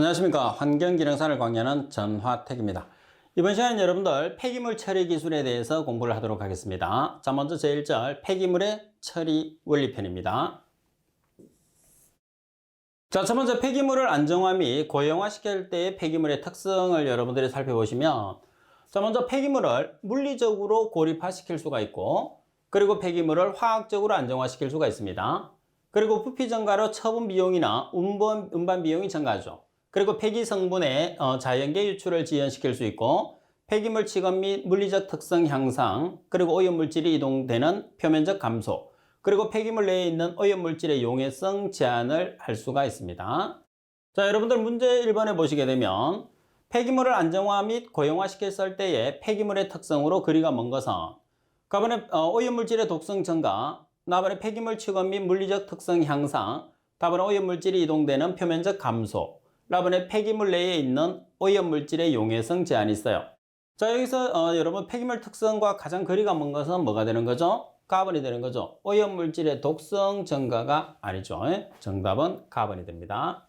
안녕하십니까. 환경기능사를 강의하는 전화택입니다. 이번 시간은 여러분들 폐기물 처리 기술에 대해서 공부를 하도록 하겠습니다. 자, 먼저 제1절 폐기물의 처리 원리편입니다. 자, 첫 번째 폐기물을 안정화 및 고형화시킬 때의 폐기물의 특성을 여러분들이 살펴보시면, 자, 먼저 폐기물을 물리적으로 고립화시킬 수가 있고, 그리고 폐기물을 화학적으로 안정화시킬 수가 있습니다. 그리고 부피 증가로 처분 비용이나 운반 비용이 증가하죠. 그리고 폐기 성분의 자연계 유출을 지연시킬 수 있고, 폐기물 취급 및 물리적 특성 향상, 그리고 오염물질이 이동되는 표면적 감소, 그리고 폐기물 내에 있는 오염물질의 용해성 제한을 할 수가 있습니다. 자, 여러분들 문제 1번에 보시게 되면 폐기물을 안정화 및 고형화시켰을 때의 폐기물의 특성으로 거리가 먼 것은 가번에 오염물질의 독성 증가, 나번에 폐기물 취급 및 물리적 특성 향상, 다번에 오염물질이 이동되는 표면적 감소, 라번에 폐기물 내에 있는 오염물질의 용해성 제한이 있어요. 자, 여기서 여러분 폐기물 특성과 가장 거리가 먼 것은 뭐가 되는 거죠? 카본이 되는 거죠. 오염물질의 독성 증가가 아니죠. 정답은 카본이 됩니다.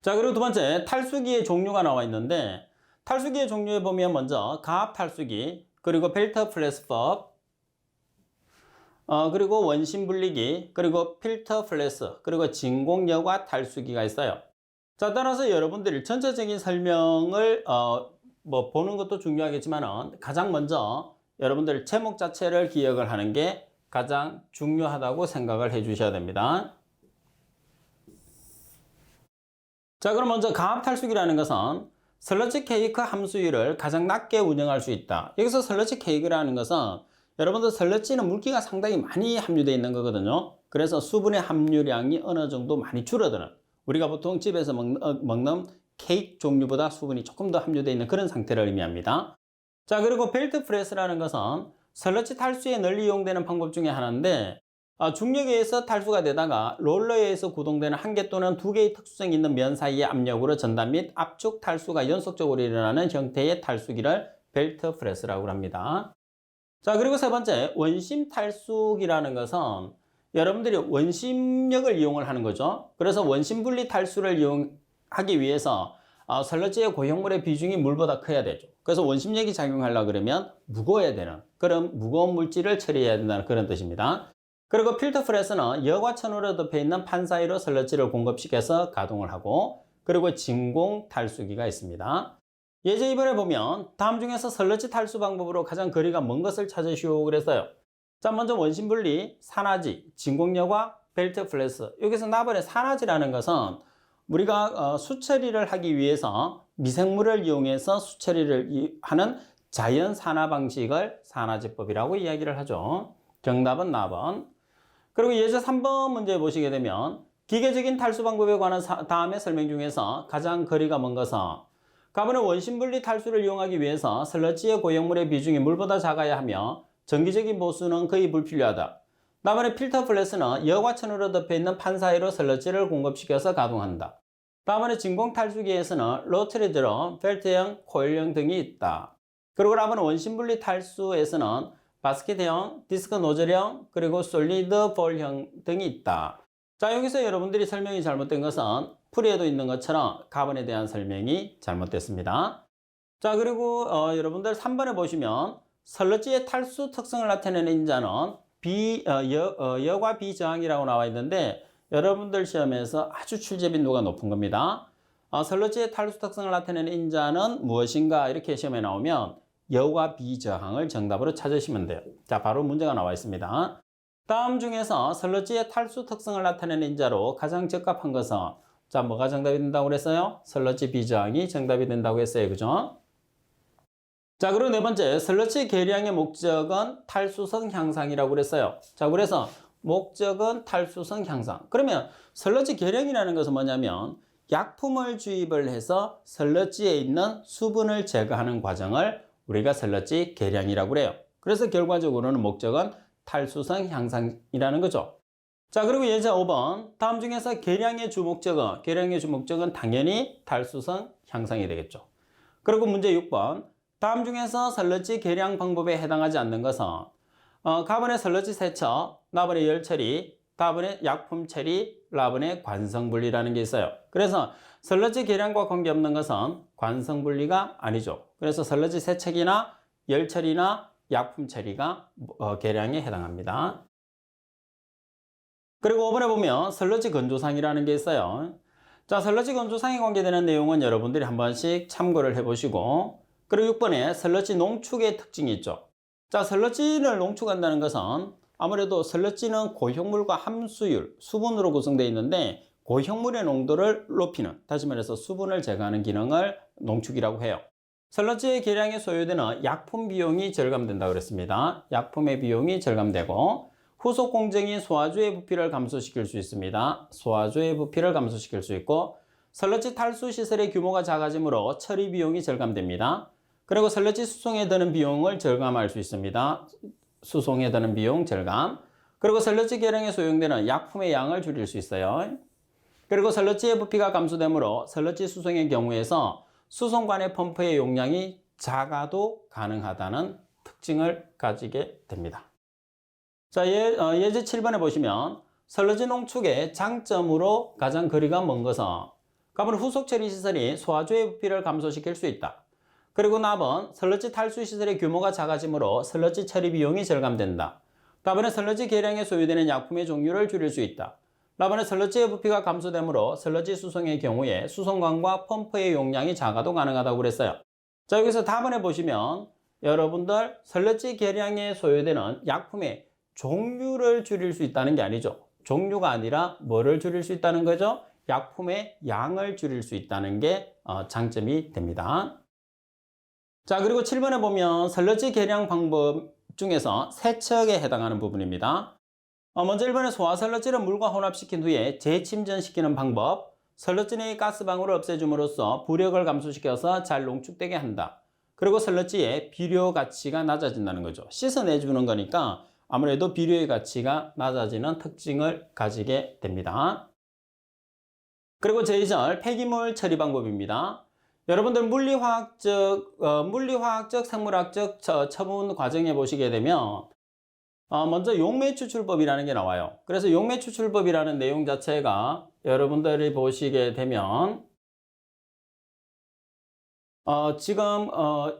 자, 그리고 두 번째 탈수기의 종류가 나와 있는데, 탈수기의 종류에 보면 먼저 가압 탈수기, 그리고 벨트 플래스법, 그리고 원심 분리기, 그리고 필터 플래스, 그리고 진공여과 탈수기가 있어요. 자, 따라서 여러분들이 전체적인 설명을 보는 것도 중요하겠지만 가장 먼저 여러분들 제목 자체를 기억을 하는 게 가장 중요하다고 생각을 해 주셔야 됩니다. 자, 그럼 먼저 가압 탈수기라는 것은 슬러지 케이크 함수율을 가장 낮게 운영할 수 있다. 여기서 슬러지 케이크라는 것은 여러분들 슬러지는 물기가 상당히 많이 함유되어 있는 거거든요. 그래서 수분의 함유량이 어느 정도 많이 줄어드는, 우리가 보통 집에서 먹는 케이크 종류보다 수분이 조금 더 함유되어 있는 그런 상태를 의미합니다. 자, 그리고 벨트 프레스라는 것은 슬러지 탈수에 널리 이용되는 방법 중에 하나인데, 중력에 의해서 탈수가 되다가 롤러에 의해서 구동되는 한 개 또는 두 개의 특수성이 있는 면 사이의 압력으로 전단 및 압축 탈수가 연속적으로 일어나는 형태의 탈수기를 벨트 프레스라고 합니다. 자, 그리고 세 번째 원심 탈수기라는 것은 여러분들이 원심력을 이용을 하는 거죠. 그래서 원심 분리 탈수를 이용하기 위해서 슬러지의 고형물의 비중이 물보다 커야 되죠. 그래서 원심력이 작용하려고 그러면 무거워야 되는, 그런 무거운 물질을 처리해야 된다는 그런 뜻입니다. 그리고 필터 프레스는 여과천으로 덮여 있는 판 사이로 슬러지를 공급시켜서 가동을 하고, 그리고 진공 탈수기가 있습니다. 예제 2번에 보면 다음 중에서 슬러지 탈수 방법으로 가장 거리가 먼 것을 찾으시오 그랬어요. 자, 먼저 원심분리, 산화지, 진공여과, 벨트 플래스. 여기서 나번에 산화지라는 것은 우리가 수처리를 하기 위해서 미생물을 이용해서 수처리를 하는 자연 산화 방식을 산화지법이라고 이야기를 하죠. 정답은 나번. 그리고 예제 3번 문제 보시게 되면 기계적인 탈수 방법에 관한 다음의 설명 중에서 가장 거리가 먼 것은 가번의 원심분리 탈수를 이용하기 위해서 슬러지의 고형물의 비중이 물보다 작아야 하며 정기적인 보수는 거의 불필요하다. 다음에 필터 플래스는 여과천으로 덮여 있는 판 사이로 슬러지를 공급시켜서 가동한다. 다음에 진공 탈수기에서는 로터리 드럼, 벨트형, 코일형 등이 있다. 그리고 다음은 원심분리 탈수에서는 바스켓형, 디스크 노즐형, 그리고 솔리드 볼형 등이 있다. 자, 여기서 여러분들이 설명이 잘못된 것은 풀이에도 있는 것처럼 카본에 대한 설명이 잘못됐습니다. 자, 그리고 여러분들 3번에 보시면 슬러지의 탈수 특성을 나타내는 인자는 여과 비저항이라고 나와 있는데, 여러분들 시험에서 아주 출제 빈도가 높은 겁니다. 슬러지의 탈수 특성을 나타내는 인자는 무엇인가 이렇게 시험에 나오면 여과 비저항을 정답으로 찾으시면 돼요. 자, 바로 문제가 나와 있습니다. 다음 중에서 슬러지의 탈수 특성을 나타내는 인자로 가장 적합한 것은, 자, 뭐가 정답이 된다고 그랬어요? 슬러지 비저항이 정답이 된다고 했어요. 그죠? 자, 그리고 네 번째, 슬러지 계량의 목적은 탈수성 향상이라고 그랬어요. 자, 그래서 목적은 탈수성 향상. 그러면 슬러지 계량이라는 것은 뭐냐면 약품을 주입을 해서 슬러지에 있는 수분을 제거하는 과정을 우리가 슬러지 계량이라고 그래요. 그래서 결과적으로는 목적은 탈수성 향상이라는 거죠. 자, 그리고 예제 5번. 다음 중에서 계량의 주목적은 당연히 탈수성 향상이 되겠죠. 그리고 문제 6번. 다음 중에서 슬러지 계량 방법에 해당하지 않는 것은 가번의 슬러지 세척, 나번의 열 처리, 다번에 약품 처리, 라번에 관성분리라는 게 있어요. 그래서 설러지 계량과 관계없는 것은 관성분리가 아니죠. 그래서 설러지 세척이나 열처리나 약품 처리가 계량에 해당합니다. 그리고 5번에 보면 설러지 건조상이라는 게 있어요. 자, 설러지 건조상에 관계되는 내용은 여러분들이 한 번씩 참고를 해보시고, 그리고 6번에 설러지 농축의 특징이 있죠. 자, 설러지를 농축한다는 것은 아무래도 설러지는 고형물과 함수율, 수분으로 구성되어 있는데 고형물의 농도를 높이는, 다시 말해서 수분을 제거하는 기능을 농축이라고 해요. 설러지의 계량에 소요되는 약품 비용이 절감된다고 그랬습니다. 약품의 비용이 절감되고 후속 공정인 소화주의 부피를 감소시킬 수 있습니다. 소화주의 부피를 감소시킬 수 있고 설러지 탈수 시설의 규모가 작아지므로 처리 비용이 절감됩니다. 그리고 설러지 수송에 드는 비용을 절감할 수 있습니다. 수송에 드는 비용 절감. 그리고 설러지 계량에 소용되는 약품의 양을 줄일 수 있어요. 그리고 설러지의 부피가 감소되므로 설러지 수송의 경우에서 수송관의 펌프의 용량이 작아도 가능하다는 특징을 가지게 됩니다. 자, 예제 7번에 보시면 설러지 농축의 장점으로 가장 거리가 먼 것은 갑은 후속 처리 시설이 소화주의 부피를 감소시킬 수 있다. 그리고 나번 설러지 탈수 시설의 규모가 작아지므로 설러지 처리 비용이 절감된다. 다번에 설러지 계량에 소요되는 약품의 종류를 줄일 수 있다. 라번에 설러지의 부피가 감소되므로 설러지 수송의 경우에 수송관과 펌프의 용량이 작아도 가능하다고 그랬어요. 자, 여기서 답안에 보시면 여러분들 설러지 계량에 소요되는 약품의 종류를 줄일 수 있다는 게 아니죠. 종류가 아니라 뭐를 줄일 수 있다는 거죠? 약품의 양을 줄일 수 있다는 게 장점이 됩니다. 자, 그리고 7번에 보면 설러지 계량 방법 중에서 세척에 해당하는 부분입니다. 먼저 1번에 소화 설러지를 물과 혼합시킨 후에 재침전시키는 방법. 설러지 내의 가스방울을 없애줌으로써 부력을 감소시켜서 잘 농축되게 한다. 그리고 설러지의 비료 가치가 낮아진다는 거죠. 씻어내주는 거니까 아무래도 비료의 가치가 낮아지는 특징을 가지게 됩니다. 그리고 제2절 폐기물 처리 방법입니다. 여러분들 물리화학적, 생물학적 처분 과정에 보시게 되면 먼저 용매 추출법이라는 게 나와요. 그래서 용매 추출법이라는 내용 자체가 여러분들이 보시게 되면 지금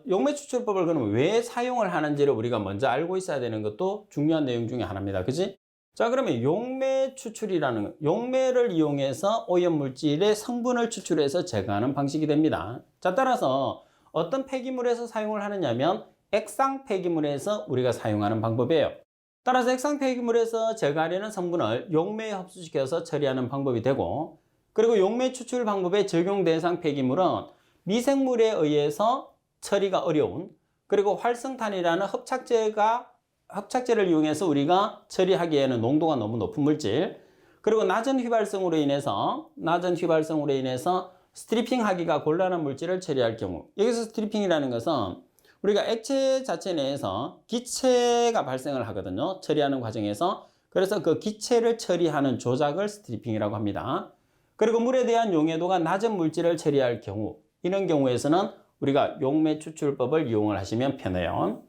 용매 추출법을 그러면 왜 사용을 하는지를 우리가 먼저 알고 있어야 되는 것도 중요한 내용 중에 하나입니다. 그지? 자, 그러면 용매 추출이라는 것, 용매를 이용해서 오염물질의 성분을 추출해서 제거하는 방식이 됩니다. 자, 따라서 어떤 폐기물에서 사용을 하느냐면 액상 폐기물에서 우리가 사용하는 방법이에요. 따라서 액상 폐기물에서 제거하려는 성분을 용매에 흡수시켜서 처리하는 방법이 되고, 그리고 용매 추출 방법의 적용 대상 폐기물은 미생물에 의해서 처리가 어려운, 그리고 활성탄이라는 합착제를 이용해서 우리가 처리하기에는 농도가 너무 높은 물질, 그리고 낮은 휘발성으로 인해서 스트리핑 하기가 곤란한 물질을 처리할 경우, 여기서 스트리핑이라는 것은 우리가 액체 자체 내에서 기체가 발생을 하거든요. 처리하는 과정에서. 그래서 그 기체를 처리하는 조작을 스트리핑이라고 합니다. 그리고 물에 대한 용해도가 낮은 물질을 처리할 경우, 이런 경우에서는 우리가 용매 추출법을 이용을 하시면 편해요.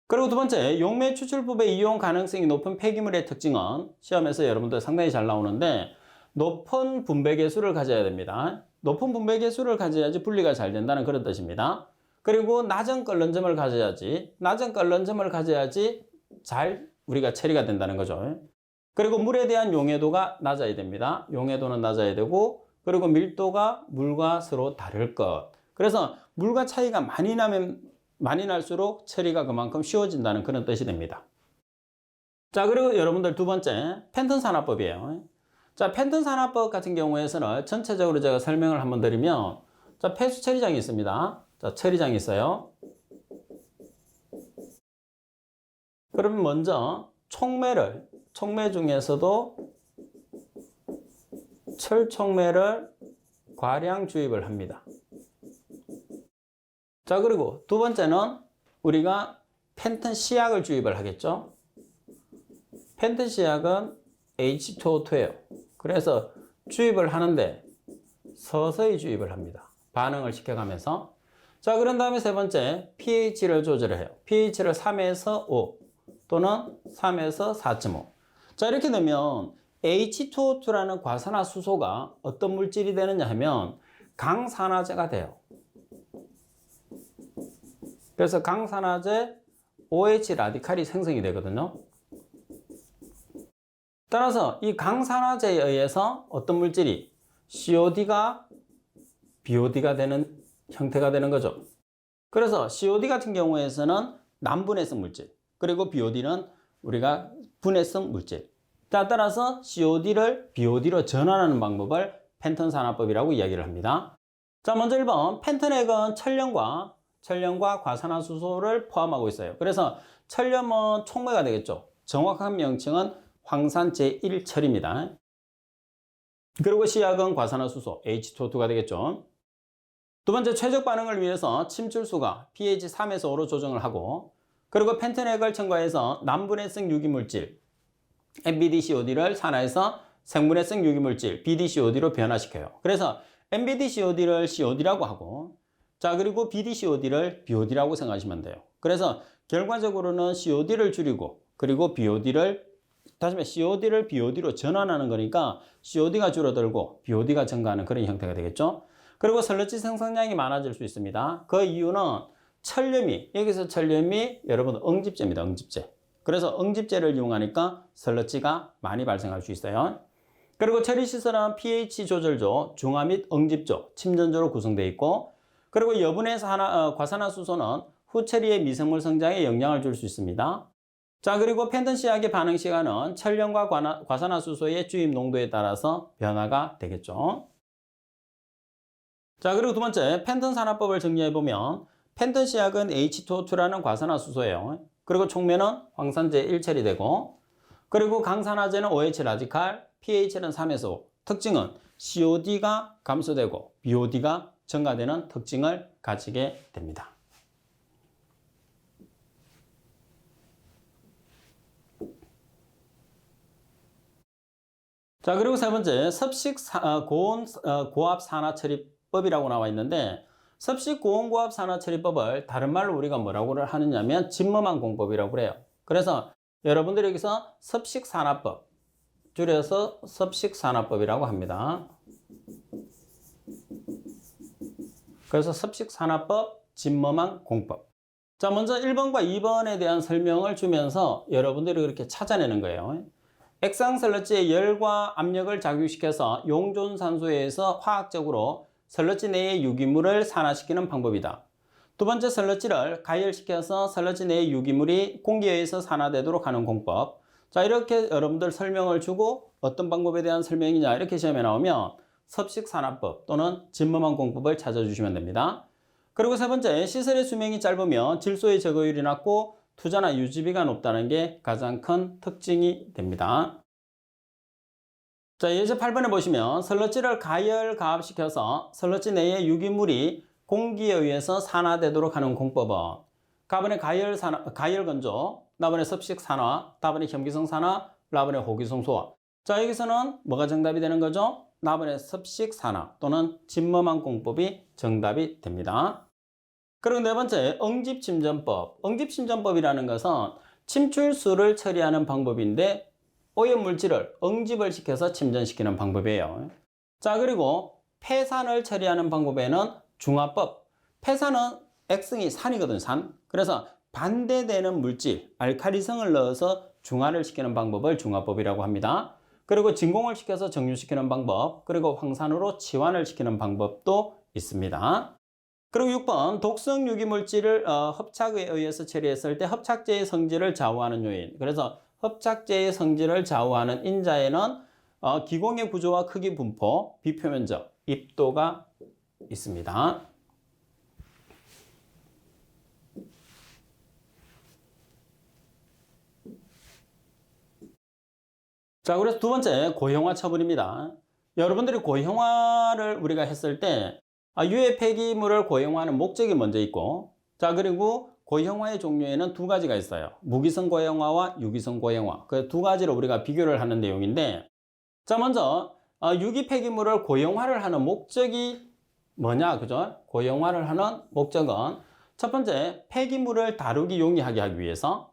그리고 두 번째, 용매 추출법의 이용 가능성이 높은 폐기물의 특징은 시험에서 여러분들 상당히 잘 나오는데 높은 분배 계수를 가져야 됩니다. 높은 분배 계수를 가져야지 분리가 잘 된다는 그런 뜻입니다. 그리고 낮은 끓는 점을 가져야지 잘 우리가 처리가 된다는 거죠. 그리고 물에 대한 용해도가 낮아야 됩니다. 용해도는 낮아야 되고, 그리고 밀도가 물과 서로 다를 것. 그래서 물과 차이가 많이 날수록 처리가 그만큼 쉬워진다는 그런 뜻이 됩니다. 자, 그리고 여러분들 두 번째, 펜턴 산화법이에요. 자, 펜턴 산화법 같은 경우에서는 전체적으로 제가 설명을 한번 드리면, 자, 폐수 처리장이 있습니다. 자, 처리장이 있어요. 그러면 먼저 촉매 중에서도 철촉매를 과량 주입을 합니다. 자, 그리고 두 번째는 우리가 펜턴 시약을 주입을 하겠죠. 펜턴 시약은 H2O2예요. 그래서 주입을 하는데 서서히 주입을 합니다. 반응을 시켜가면서. 자, 그런 다음에 세 번째, pH를 조절을 해요. pH를 3에서 5 또는 3에서 4.5. 자, 이렇게 되면 H2O2라는 과산화수소가 어떤 물질이 되느냐 하면 강산화제가 돼요. 그래서 강산화제 OH 라디칼이 생성이 되거든요. 따라서 이 강산화제에 의해서 어떤 물질이 COD가 BOD가 되는 형태가 되는 거죠. 그래서 COD 같은 경우에서는 난분해성 물질, 그리고 BOD는 우리가 분해성 물질. 자, 따라서 COD를 BOD로 전환하는 방법을 펜턴 산화법이라고 이야기를 합니다. 자, 먼저 1번 펜턴액은 천연과 과산화수소를 포함하고 있어요. 그래서 천연은 촉매가 되겠죠. 정확한 명칭은 황산 제1철입니다. 그리고 시약은 과산화수소 H2O2가 되겠죠. 두 번째, 최적 반응을 위해서 침출수가 pH 3에서 5로 조정을 하고, 그리고 펜턴액을 첨가해서 난분해성 유기물질 NBDCOD를 산화해서 생분해성 유기물질 BDCOD로 변화시켜요. 그래서 NBDCOD를 COD라고 하고, 자, 그리고 BDCOD를 BOD라고 생각하시면 돼요. 그래서 결과적으로는 COD를 줄이고, 그리고 다시 말해 COD를 BOD로 전환하는 거니까 COD가 줄어들고 BOD가 증가하는 그런 형태가 되겠죠. 그리고 설러지 생성량이 많아질 수 있습니다. 그 이유는 여기서 천렴이 여러분 응집제입니다. 응집제. 그래서 응집제를 이용하니까 설러지가 많이 발생할 수 있어요. 그리고 처리시설은 pH 조절조, 중화 및 응집조, 침전조로 구성되어 있고, 그리고 여분의 과산화수소는 후처리의 미생물 성장에 영향을 줄 수 있습니다. 자, 그리고 펜턴 시약의 반응 시간은 천연과 과산화수소의 주입 농도에 따라서 변화가 되겠죠. 자, 그리고 두 번째, 펜턴 산화법을 정리해보면 펜턴 시약은 H2O2라는 과산화수소예요. 그리고 촉매는 황산제 1철이 되고, 그리고 강산화제는 OH 라디칼, pH는 3에서 5. 특징은 COD가 감소되고 BOD가 증가되는 특징을 가지게 됩니다. 자, 그리고 세 번째, 고압 산화 처리법이라고 나와 있는데, 섭식 고온 고압 산화 처리법을 다른 말로 우리가 뭐라고 하느냐면 진머만 공법이라고 그래요. 그래서 여러분들이 여기서 섭식 산화법, 줄여서 섭식 산화법이라고 합니다. 그래서 섭식 산화법, 진머만 공법. 자, 먼저 1번과 2번에 대한 설명을 주면서 여러분들이 그렇게 찾아내는 거예요. 액상 설러지의 열과 압력을 작용시켜서 용존산소에 의해서 화학적으로 설러지 내의 유기물을 산화시키는 방법이다. 두 번째, 설러지를 가열시켜서 설러지 내의 유기물이 공기에 의해서 산화되도록 하는 공법. 자, 이렇게 여러분들 설명을 주고 어떤 방법에 대한 설명이냐 이렇게 시험에 나오면 섭식산화법 또는 진머만 공법을 찾아주시면 됩니다. 그리고 세 번째, 시설의 수명이 짧으면 질소의 제거율이 낮고 투자나 유지비가 높다는 게 가장 큰 특징이 됩니다. 자, 예제 8번에 보시면 설러지를 가압시켜서 설러지 내의 유기물이 공기에 의해서 산화되도록 하는 공법은 가번의 가열 건조, 나번의 섭식 산화, 다번의 혐기성 산화, 라번의 호기성 소화. 자, 여기서는 뭐가 정답이 되는 거죠? 나번의 섭식 산화 또는 진머만 공법이 정답이 됩니다. 그리고 네 번째, 응집침전법. 응집침전법이라는 것은 침출수를 처리하는 방법인데 오염물질을 응집을 시켜서 침전시키는 방법이에요. 자, 그리고 폐산을 처리하는 방법에는 중화법. 폐산은 X승이 산이거든요, 산. 그래서 반대되는 물질, 알칼리성을 넣어서 중화를 시키는 방법을 중화법이라고 합니다. 그리고 진공을 시켜서 정류시키는 방법, 그리고 황산으로 치환을 시키는 방법도 있습니다. 그리고 6번, 독성 유기물질을 hợp 착에 의해서 처리했을 때 hợp착제의 성질을 좌우하는 요인. 그래서 hợp착제의 성질을 좌우하는 인자에는 기공의 구조와 크기 분포, 비표면적, 입도가 있습니다. 자, 그래서 두 번째, 고형화 처분입니다. 여러분들이 고형화를 우리가 했을 때 유해 폐기물을 고형화하는 목적이 먼저 있고, 자, 그리고 고형화의 종류에는 두 가지가 있어요. 무기성 고형화와 유기성 고형화. 그 두 가지를 우리가 비교를 하는 내용인데, 자, 먼저 유기 폐기물을 고형화를 하는 목적이 뭐냐, 그죠? 고형화를 하는 목적은 첫 번째, 폐기물을 다루기 용이하게 하기 위해서,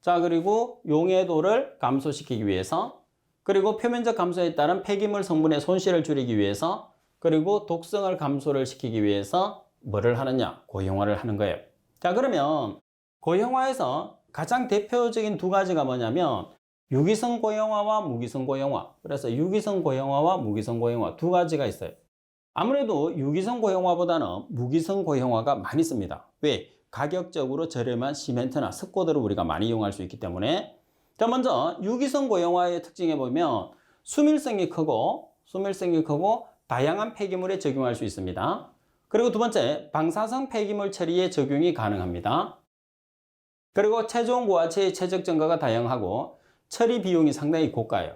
자, 그리고 용해도를 감소시키기 위해서, 그리고 표면적 감소에 따른 폐기물 성분의 손실을 줄이기 위해서, 그리고 독성을 감소를 시키기 위해서 뭐를 하느냐? 고형화를 하는 거예요. 자, 그러면 고형화에서 가장 대표적인 두 가지가 뭐냐면 유기성 고형화와 무기성 고형화. 그래서 유기성 고형화와 무기성 고형화 두 가지가 있어요. 아무래도 유기성 고형화보다는 무기성 고형화가 많이 씁니다. 왜? 가격적으로 저렴한 시멘트나 석고들을 우리가 많이 이용할 수 있기 때문에. 자, 먼저 유기성 고형화의 특징에 보면 수밀성이 크고 다양한 폐기물에 적용할 수 있습니다. 그리고 두 번째, 방사성 폐기물 처리에 적용이 가능합니다. 그리고 최종 고화체의 최적 증가가 다양하고 처리 비용이 상당히 고가예요.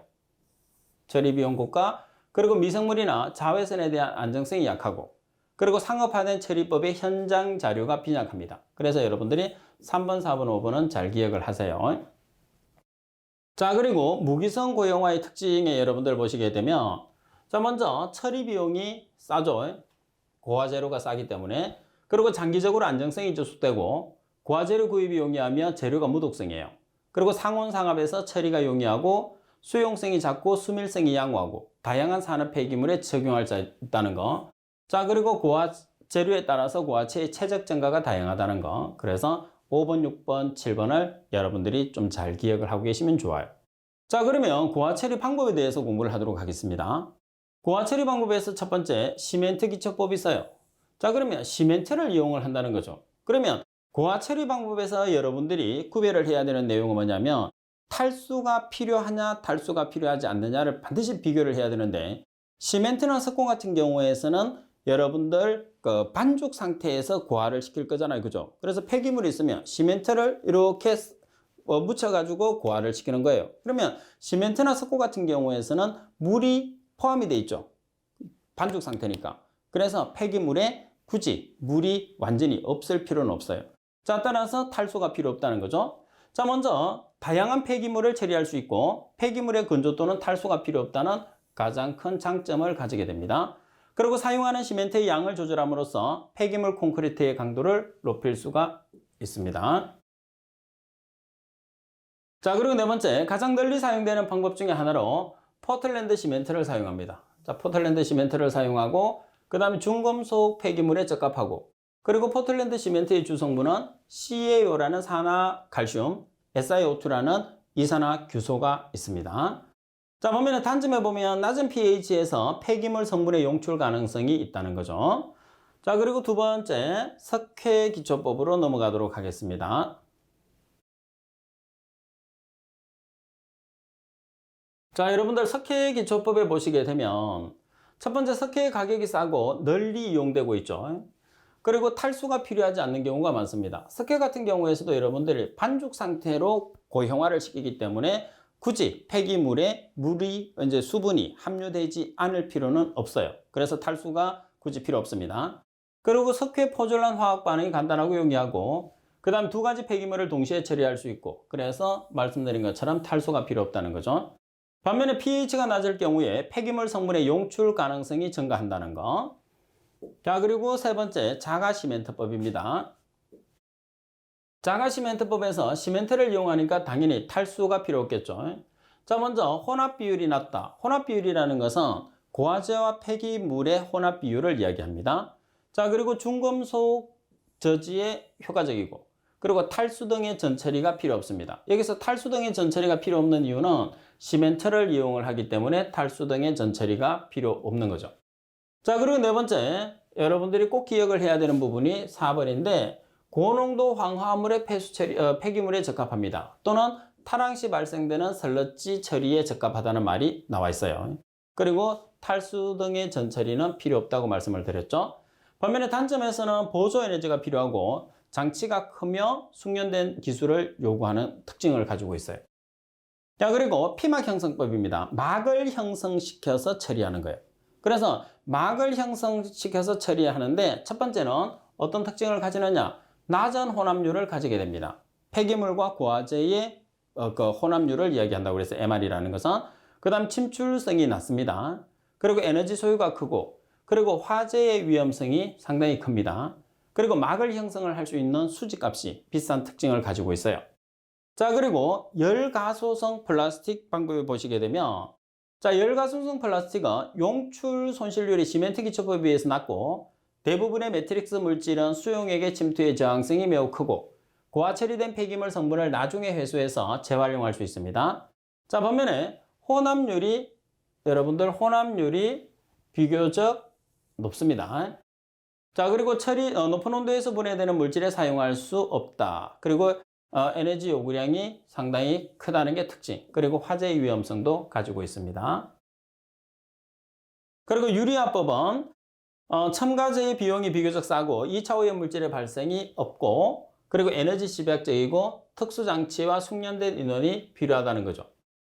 처리 비용 고가, 그리고 미생물이나 자외선에 대한 안정성이 약하고, 그리고 상업화된 처리법의 현장 자료가 빈약합니다. 그래서 여러분들이 3번, 4번, 5번은 잘 기억을 하세요. 자, 그리고 무기성 고형화의 특징에 여러분들 보시게 되면, 자, 먼저 처리 비용이 싸죠. 고화 재료가 싸기 때문에. 그리고 장기적으로 안정성이 지속되고, 고화 재료 구입이 용이하며 재료가 무독성이에요. 그리고 상온 상압에서 처리가 용이하고 수용성이 작고 수밀성이 양호하고 다양한 산업 폐기물에 적용할 수 있다는 거. 자, 그리고 고화 재료에 따라서 고화체의 최적 증가가 다양하다는 거. 그래서 5번, 6번, 7번을 여러분들이 좀 잘 기억을 하고 계시면 좋아요. 자, 그러면 고화 처리 방법에 대해서 공부를 하도록 하겠습니다. 고화 처리 방법에서 첫 번째, 시멘트 기초법이 있어요. 자, 그러면 시멘트를 이용을 한다는 거죠. 그러면 고화 처리 방법에서 여러분들이 구별을 해야 되는 내용은 뭐냐면 탈수가 필요하냐, 탈수가 필요하지 않느냐를 반드시 비교를 해야 되는데, 시멘트나 석공 같은 경우에서는 여러분들 반죽 상태에서 고화를 시킬 거잖아요. 그죠? 그래서 폐기물이 있으면 시멘트를 이렇게 묻혀가지고 고화를 시키는 거예요. 그러면 시멘트나 석고 같은 경우에서는 물이 포함이 돼 있죠. 반죽 상태니까. 그래서 폐기물에 굳이 물이 완전히 없을 필요는 없어요. 자, 따라서 탈수가 필요 없다는 거죠. 자, 먼저 다양한 폐기물을 처리할 수 있고 폐기물의 건조도는 탈수가 필요 없다는 가장 큰 장점을 가지게 됩니다. 그리고 사용하는 시멘트의 양을 조절함으로써 폐기물 콘크리트의 강도를 높일 수가 있습니다. 자, 그리고 네 번째, 가장 널리 사용되는 방법 중에 하나로 포틀랜드 시멘트를 사용합니다. 자, 포틀랜드 시멘트를 사용하고 그 다음에 중금속 폐기물에 적합하고, 그리고 포틀랜드 시멘트의 주성분은 CaO라는 산화칼슘, SiO2라는 이산화규소가 있습니다. 자, 보면 단점에 보면 낮은 pH에서 폐기물 성분의 용출 가능성이 있다는 거죠. 자, 그리고 두 번째, 석회기초법으로 넘어가도록 하겠습니다. 자, 여러분들 석회기초법에 보시게 되면 첫 번째, 석회의 가격이 싸고 널리 이용되고 있죠. 그리고 탈수가 필요하지 않는 경우가 많습니다. 석회 같은 경우에서도 여러분들이 반죽 상태로 고형화를 시키기 때문에 굳이 폐기물에 물이, 이제 수분이 함유되지 않을 필요는 없어요. 그래서 탈수가 굳이 필요 없습니다. 그리고 석회 포졸란 화학 반응이 간단하고 용이하고, 그 다음 두 가지 폐기물을 동시에 처리할 수 있고, 그래서 말씀드린 것처럼 탈수가 필요 없다는 거죠. 반면에 pH가 낮을 경우에 폐기물 성분의 용출 가능성이 증가한다는 거. 자, 그리고 세 번째, 자가시멘트법입니다. 자가시멘트법에서 시멘트를 이용하니까 당연히 탈수가 필요 없겠죠. 자, 먼저 혼합 비율이 낮다. 혼합 비율이라는 것은 고화재와 폐기물의 혼합 비율을 이야기합니다. 자, 그리고 중금속 저지에 효과적이고, 그리고 탈수 등의 전처리가 필요 없습니다. 여기서 탈수 등의 전처리가 필요 없는 이유는 시멘트를 이용을 하기 때문에 탈수 등의 전처리가 필요 없는 거죠. 자, 그리고 네 번째, 여러분들이 꼭 기억을 해야 되는 부분이 4번인데, 고농도 황화물의 폐기물에 적합합니다. 또는 탈항 시 발생되는 슬러지 처리에 적합하다는 말이 나와 있어요. 그리고 탈수 등의 전처리는 필요 없다고 말씀을 드렸죠. 반면에 단점에서는 보조 에너지가 필요하고 장치가 크며 숙련된 기술을 요구하는 특징을 가지고 있어요. 자, 그리고 피막 형성법입니다. 막을 형성시켜서 처리하는 거예요. 그래서 막을 형성시켜서 처리하는데 첫 번째는 어떤 특징을 가지느냐? 낮은 혼합률을 가지게 됩니다. 폐기물과 고화재의 그 혼합률을 이야기한다고 그래서 MR이라는 것은. 그 다음 침출성이 낮습니다. 그리고 에너지 소유가 크고, 그리고 화재의 위험성이 상당히 큽니다. 그리고 막을 형성을 할 수 있는 수지값이 비싼 특징을 가지고 있어요. 자, 그리고 열가소성 플라스틱 방법을 보시게 되면 자, 열가순성 플라스틱은 용출 손실률이 시멘트 기초법에 비해서 낮고 대부분의 매트릭스 물질은 수용액의 침투의 저항성이 매우 크고 고화 처리된 폐기물 성분을 나중에 회수해서 재활용할 수 있습니다. 자, 반면에 혼합률이 여러분들 혼합률이 비교적 높습니다. 자, 그리고 높은 온도에서 분해되는 물질에 사용할 수 없다. 그리고 에너지 요구량이 상당히 크다는 게 특징. 그리고 화재 위험성도 가지고 있습니다. 그리고 유리화법은 첨가제의 비용이 비교적 싸고 2차 오염 물질의 발생이 없고 그리고 에너지 집약적이고 특수 장치와 숙련된 인원이 필요하다는 거죠.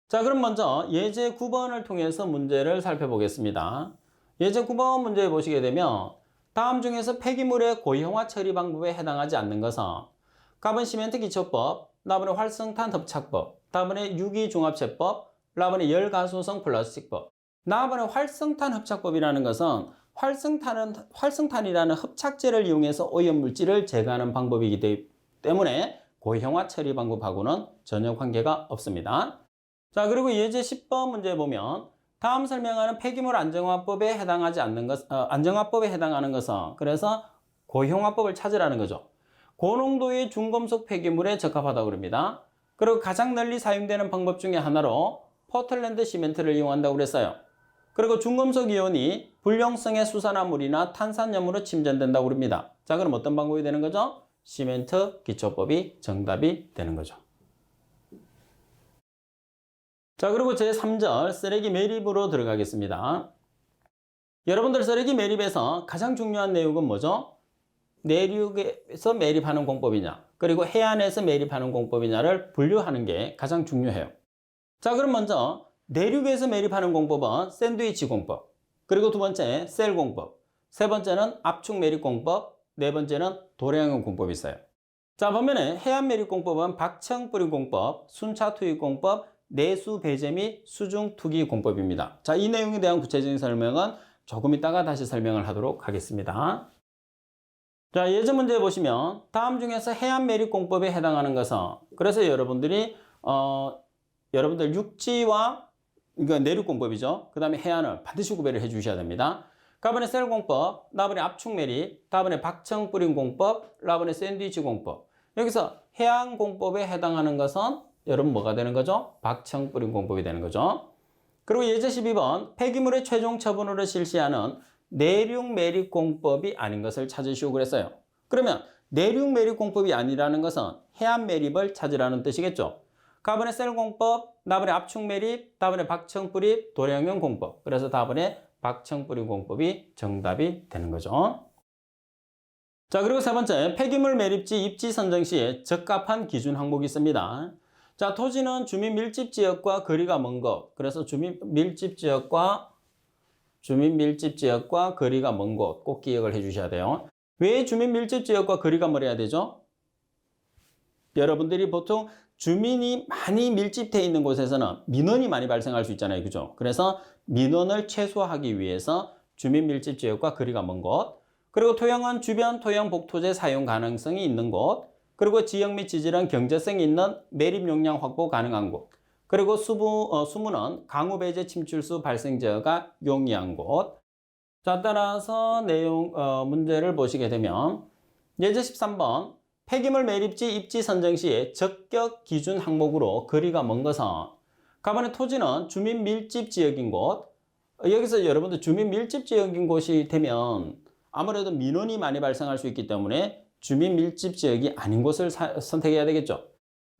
자, 그럼 먼저 예제 9번을 통해서 문제를 살펴보겠습니다. 예제 9번 문제 보시게 되면 다음 중에서 폐기물의 고형화 처리 방법에 해당하지 않는 것은 가번 시멘트 기초법, 다음에 활성탄 합착법, 다음에 유기종합체법, 다음에 열가수성 플라스틱법. 다음에 활성탄 합착법이라는 것은 활성탄이라는 합착제를 이용해서 오염물질을 제거하는 방법이기 때문에 고형화 처리 방법하고는 전혀 관계가 없습니다. 자, 그리고 예제 10번 문제 보면 다음 설명하는 폐기물 안정화법에 해당하지 않는 안정화법에 해당하는 것은 그래서 고형화법을 찾으라는 거죠. 고농도의 중금속 폐기물에 적합하다고 그럽니다. 그리고 가장 널리 사용되는 방법 중에 하나로 포틀랜드 시멘트를 이용한다고 그랬어요. 그리고 중금속 이온이 불용성의 수산화물이나 탄산염으로 침전된다고 그럽니다. 자, 그럼 어떤 방법이 되는 거죠? 시멘트 기초법이 정답이 되는 거죠. 자, 그리고 제3절 쓰레기 매립으로 들어가겠습니다. 여러분들 쓰레기 매립에서 가장 중요한 내용은 뭐죠? 내륙에서 매립하는 공법이냐 그리고 해안에서 매립하는 공법이냐를 분류하는 게 가장 중요해요. 자, 그럼 먼저 내륙에서 매립하는 공법은 샌드위치 공법, 그리고 두 번째 셀 공법, 세 번째는 압축 매립 공법, 네 번째는 도량형 공법이 있어요. 자, 반면에 해안 매립 공법은 박청 뿌림 공법, 순차 투입 공법, 내수 배제 및 수중 투기 공법입니다. 자, 이 내용에 대한 구체적인 설명은 조금 이따가 다시 설명을 하도록 하겠습니다. 자, 예제 문제 보시면 다음 중에서 해안 매립 공법에 해당하는 것은 그래서 여러분들 육지와 이거 내륙 공법이죠. 그 다음에 해안을 반드시 구별을 해 주셔야 됩니다. 다음에 셀 공법, 다음에 압축 매립, 다음에 박청 뿌림 공법, 다음에 샌드위치 공법. 여기서 해안 공법에 해당하는 것은 여러분 뭐가 되는 거죠? 박청 뿌림 공법이 되는 거죠. 그리고 예제 12번 폐기물의 최종 처분으로 실시하는 내륙 매립 공법이 아닌 것을 찾으시오 그랬어요. 그러면 내륙 매립 공법이 아니라는 것은 해안 매립을 찾으라는 뜻이겠죠. 다음에 셀 공법, 다음에 압축 매립, 다음에 박청 뿌림, 도량형 공법. 그래서 다음에 박청 뿌림 공법이 정답이 되는 거죠. 자, 그리고 세 번째 폐기물 매립지 입지 선정 시에 적합한 기준 항목이 있습니다. 자, 토지는 주민 밀집 지역과 거리가 먼 것. 그래서 주민 밀집 지역과 거리가 먼 곳 꼭 기억을 해 주셔야 돼요. 왜 주민 밀집 지역과 거리가 멀어야 되죠? 여러분들이 보통 주민이 많이 밀집되어 있는 곳에서는 민원이 많이 발생할 수 있잖아요. 그죠? 그래서 민원을 최소화하기 위해서 주민 밀집 지역과 거리가 먼 곳, 그리고 토양은 주변 토양 복토제 사용 가능성이 있는 곳, 그리고 지역 및 지질은 경제성이 있는 매립 용량 확보 가능한 곳, 그리고 수문은 강우 배제 침출수 발생 제어가 용이한 곳. 자, 따라서 문제를 보시게 되면 예제 13번 폐기물 매립지 입지 선정 시에 적격 기준 항목으로 거리가 먼 것은 가만히 토지는 주민 밀집 지역인 곳. 여기서 여러분들 주민 밀집 지역인 곳이 되면 아무래도 민원이 많이 발생할 수 있기 때문에 주민 밀집 지역이 아닌 곳을 선택해야 되겠죠.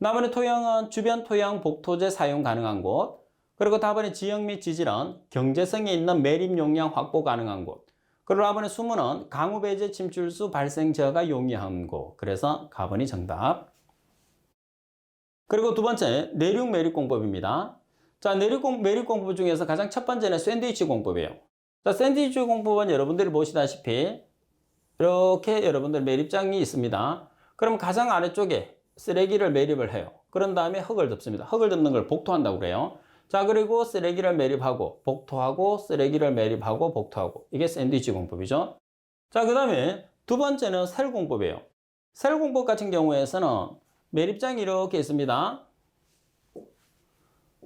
다음에 토양은 주변 토양 복토제 사용 가능한 곳, 그리고 다음에 지역 및 지질은 경제성이 있는 매립 용량 확보 가능한 곳, 그리고 다음에 수문은 강우 배제 침출수 발생 제어가 용이한 곳. 그래서 가번이 정답. 그리고 두 번째 내륙 매립 공법입니다. 자, 내륙 매립 공법 중에서 가장 첫 번째는 샌드위치 공법이에요. 자, 샌드위치 공법은 여러분들이 보시다시피 이렇게 여러분들 매립장이 있습니다. 그럼 가장 아래쪽에 쓰레기를 매립을 해요. 그런 다음에 흙을 덮습니다. 흙을 덮는 걸 복토한다고 그래요. 자, 그리고 쓰레기를 매립하고 복토하고 쓰레기를 매립하고 복토하고. 이게 샌드위치 공법이죠. 자, 그 다음에 두 번째는 셀 공법이에요. 셀 공법 같은 경우에서는 매립장이 이렇게 있습니다.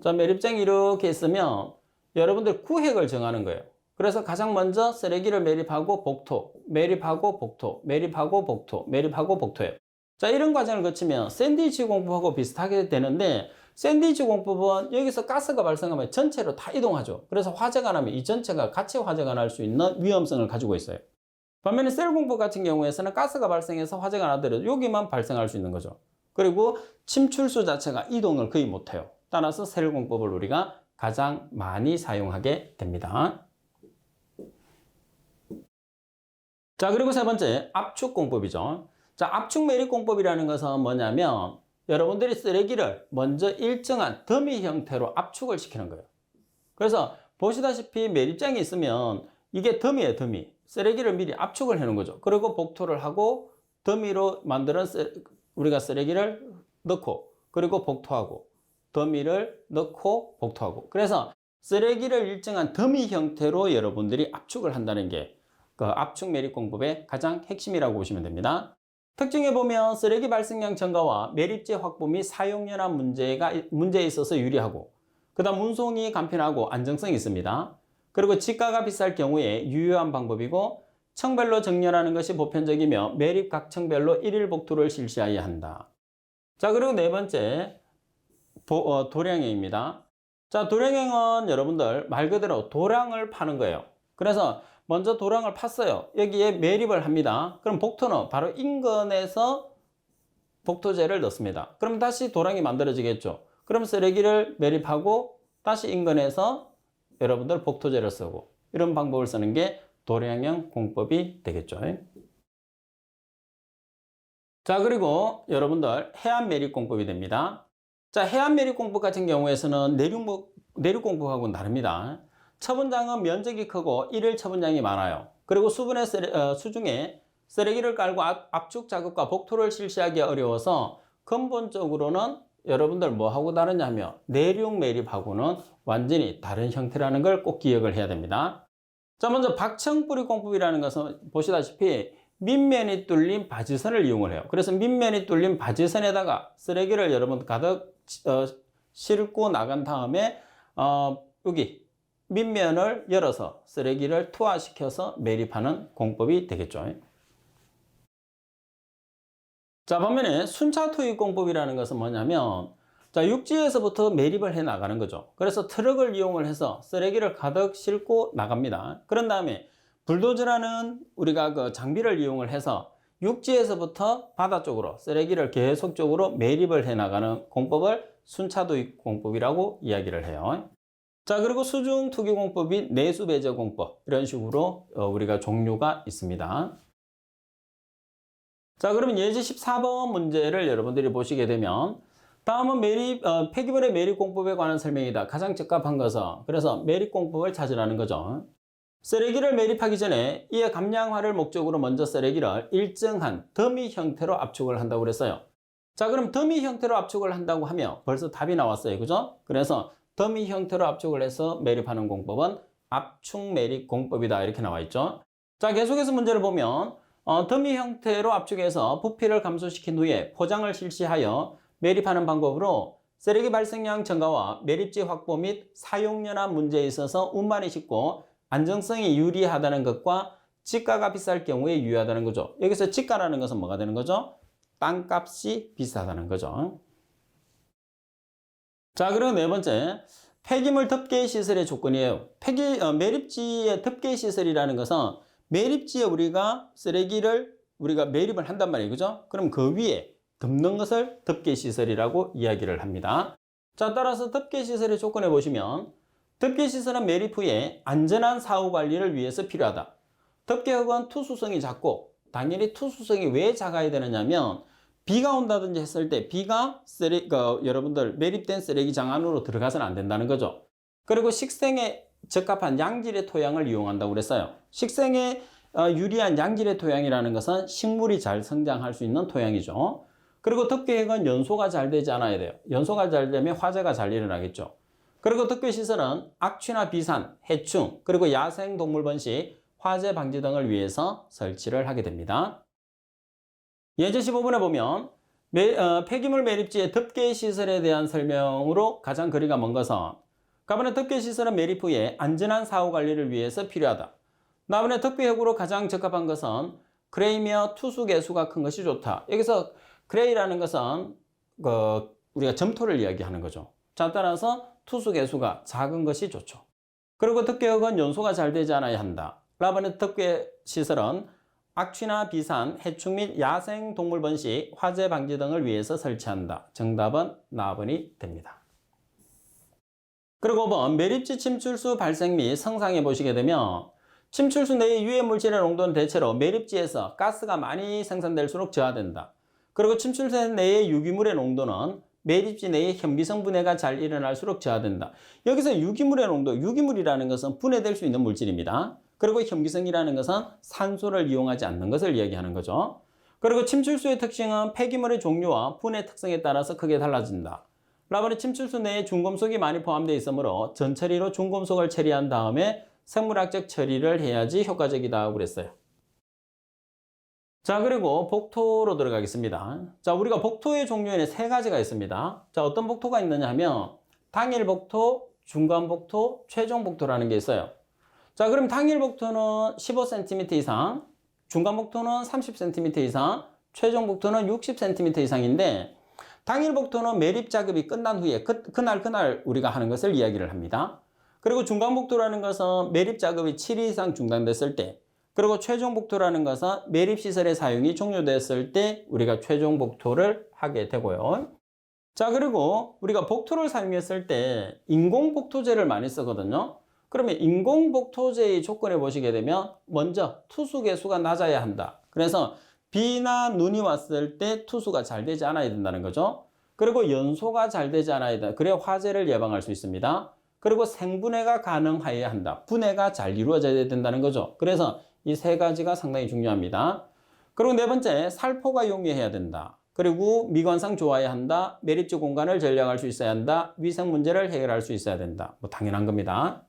자, 매립장이 이렇게 있으면 여러분들 구획을 정하는 거예요. 그래서 가장 먼저 쓰레기를 매립하고 복토, 매립하고 복토, 매립하고 복토, 매립하고 복토예요. 자, 이런 과정을 거치면 샌드위치 공법하고 비슷하게 되는데, 샌드위치 공법은 여기서 가스가 발생하면 전체로 다 이동하죠. 그래서 화재가 나면 이 전체가 같이 화재가 날 수 있는 위험성을 가지고 있어요. 반면에 셀 공법 같은 경우에서는 가스가 발생해서 화재가 나더라도 여기만 발생할 수 있는 거죠. 그리고 침출수 자체가 이동을 거의 못해요. 따라서 셀 공법을 우리가 가장 많이 사용하게 됩니다. 자, 그리고 세 번째, 압축 공법이죠. 자, 압축 매립 공법이라는 것은 뭐냐면 여러분들이 쓰레기를 먼저 일정한 더미 형태로 압축을 시키는 거예요. 그래서 보시다시피 매립장이 있으면 이게 더미예요, 더미. 쓰레기를 미리 압축을 해 놓은 거죠. 그리고 복토를 하고 더미로 만드는 우리가 쓰레기를 넣고, 그리고 복토하고, 더미를 넣고 복토하고. 그래서 쓰레기를 일정한 더미 형태로 여러분들이 압축을 한다는 게 그 압축 매립 공법의 가장 핵심이라고 보시면 됩니다. 특징에 보면 쓰레기 발생량 증가와 매립지 확보 및 사용연한 문제에 있어서 유리하고, 그 다음 운송이 간편하고 안정성이 있습니다. 그리고 지가가 비쌀 경우에 유효한 방법이고, 층별로 정렬하는 것이 보편적이며 매립 각 층별로 일일 복토를 실시해야 한다. 자, 그리고 네 번째, 도량형입니다. 자, 도량형은 여러분들 말 그대로 도량을 파는 거예요. 그래서 먼저 도량을 팠어요. 여기에 매립을 합니다. 그럼 복토는 바로 인근에서 복토재를 넣습니다. 그럼 다시 도량이 만들어지겠죠. 그럼 쓰레기를 매립하고 다시 인근에서 여러분들 복토재를 쓰고, 이런 방법을 쓰는 게 도량형 공법이 되겠죠. 자, 그리고 여러분들 해안 매립 공법이 됩니다. 자, 해안 매립 공법 같은 경우에서는 내륙 공법하고는 다릅니다. 처분장은 면적이 크고 일일 처분장이 많아요. 그리고 수중에 쓰레기를 깔고 압축 작업과 복토를 실시하기 어려워서 근본적으로는 여러분들 뭐하고 다르냐면 내륙 매립하고는 완전히 다른 형태라는 걸 꼭 기억을 해야 됩니다. 자, 먼저 박청뿌리 공법이라는 것은 보시다시피 밑면이 뚫린 바지선을 이용을 해요. 그래서 밑면이 뚫린 바지선에다가 쓰레기를 여러분 가득 싣고 나간 다음에 여기 밑면을 열어서 쓰레기를 투하시켜서 매립하는 공법이 되겠죠. 자, 반면에 순차 투입 공법이라는 것은 뭐냐면, 자, 육지에서부터 매립을 해 나가는 거죠. 그래서 트럭을 이용을 해서 쓰레기를 가득 싣고 나갑니다. 그런 다음에 불도저라는 우리가 그 장비를 이용을 해서 육지에서부터 바다 쪽으로 쓰레기를 계속적으로 매립을 해 나가는 공법을 순차 투입 공법이라고 이야기를 해요. 자, 그리고 수중 투기 공법이 내수 배제 공법, 이런 식으로 우리가 종류가 있습니다. 자, 그러면 예제 14번 문제를 여러분들이 보시게 되면, 다음은 폐기물의 매립 공법에 관한 설명이다. 가장 적합한 것은, 그래서 매립 공법을 찾으라는 거죠. 쓰레기를 매립하기 전에 이에 감량화를 목적으로 먼저 쓰레기를 일정한 더미 형태로 압축을 한다고 그랬어요. 자, 그럼 더미 형태로 압축을 한다고 하면 벌써 답이 나왔어요. 그죠? 그래서 더미 형태로 압축을 해서 매립하는 공법은 압축 매립 공법이다. 이렇게 나와 있죠. 자, 계속해서 문제를 보면 더미 형태로 압축해서 부피를 감소시킨 후에 포장을 실시하여 매립하는 방법으로 쓰레기 발생량 증가와 매립지 확보 및 사용연한 문제에 있어서 운반이 쉽고 안정성이 유리하다는 것과 지가가 비쌀 경우에 유효하다는 거죠. 여기서 지가라는 것은 뭐가 되는 거죠? 땅값이 비싸다는 거죠. 자, 그리고 네 번째, 폐기물 덮개 시설의 조건이에요. 매립지의 덮개 시설이라는 것은 매립지에 우리가 쓰레기를 매립을 한단 말이에요. 그죠? 그럼 그 위에 덮는 것을 덮개 시설이라고 이야기를 합니다. 자, 따라서 덮개 시설의 조건에 보시면 덮개 시설은 매립 후에 안전한 사후 관리를 위해서 필요하다. 덮개흙은 투수성이 작고, 당연히 투수성이 왜 작아야 되느냐면 비가 온다든지 했을 때 비가 여러분들 매립된 쓰레기장 안으로 들어가서는 안 된다는 거죠. 그리고 식생에 적합한 양질의 토양을 이용한다고 그랬어요. 식생에 유리한 양질의 토양이라는 것은 식물이 잘 성장할 수 있는 토양이죠. 그리고 덮개흙은 연소가 잘 되지 않아야 돼요. 연소가 잘 되면 화재가 잘 일어나겠죠. 그리고 덮개 시설은 악취나 비산, 해충, 그리고 야생동물 번식, 화재 방지 등을 위해서 설치를 하게 됩니다. 예제 15번에 보면 폐기물 매립지의 덮개 시설에 대한 설명으로 가장 거리가 먼 것은 가번의 덮개시설은 매립 후에 안전한 사후관리를 위해서 필요하다. 다음에 덮개해구로 가장 적합한 것은 그레이며 투수 개수가 큰 것이 좋다. 여기서 그레이라는 것은 우리가 점토를 이야기하는 거죠. 자, 따라서 투수 개수가 작은 것이 좋죠. 그리고 덮개흙은 연소가 잘 되지 않아야 한다. 라번의 덮개 시설은 악취나 비산, 해충 및 야생 동물 번식, 화재 방지 등을 위해서 설치한다. 정답은 나번이 됩니다. 그리고 5번 매립지 침출수 발생 및 성상에 보시게 되면 침출수 내의 유해 물질의 농도는 대체로 매립지에서 가스가 많이 생산될수록 저하된다. 그리고 침출수 내의 유기물의 농도는 매립지 내의 현미성 분해가 잘 일어날수록 저하된다. 여기서 유기물의 농도, 유기물이라는 것은 분해될 수 있는 물질입니다. 그리고 현미성이라는 것은 산소를 이용하지 않는 것을 이야기하는 거죠. 그리고 침출수의 특징은 폐기물의 종류와 분해 특성에 따라서 크게 달라진다. 라번의 침출수 내에 중금속이 많이 포함되어 있으므로 전처리로 중금속을 처리한 다음에 생물학적 처리를 해야지 효과적이다고 그랬어요. 자, 그리고 복토로 들어가겠습니다. 자, 우리가 복토의 종류에는 3가지가 있습니다. 자, 어떤 복토가 있느냐 하면 당일 복토, 중간 복토, 최종 복토라는 게 있어요. 자, 그럼 당일 복토는 15cm 이상, 중간 복토는 30cm 이상, 최종 복토는 60cm 이상인데 당일 복토는 매립 작업이 끝난 후에 그날 우리가 하는 것을 이야기를 합니다. 그리고 중간 복토라는 것은 매립 작업이 7일 이상 중단됐을 때, 그리고 최종 복토라는 것은 매립 시설의 사용이 종료됐을 때 우리가 최종 복토를 하게 되고요. 자, 그리고 우리가 복토를 사용했을 때 인공 복토제를 많이 쓰거든요. 그러면 인공 복토제의 조건에 보시게 되면 먼저 투수 개수가 낮아야 한다. 그래서 비나 눈이 왔을 때 투수가 잘 되지 않아야 된다는 거죠. 그리고 연소가 잘 되지 않아야 된다. 그래야 화재를 예방할 수 있습니다. 그리고 생분해가 가능해야 한다. 분해가 잘 이루어져야 된다는 거죠. 그래서 이 3가지가 상당히 중요합니다. 그리고 4번째, 살포가 용이해야 된다. 그리고 미관상 좋아야 한다. 매립지 공간을 전략할 수 있어야 한다. 위생 문제를 해결할 수 있어야 된다. 뭐 당연한 겁니다.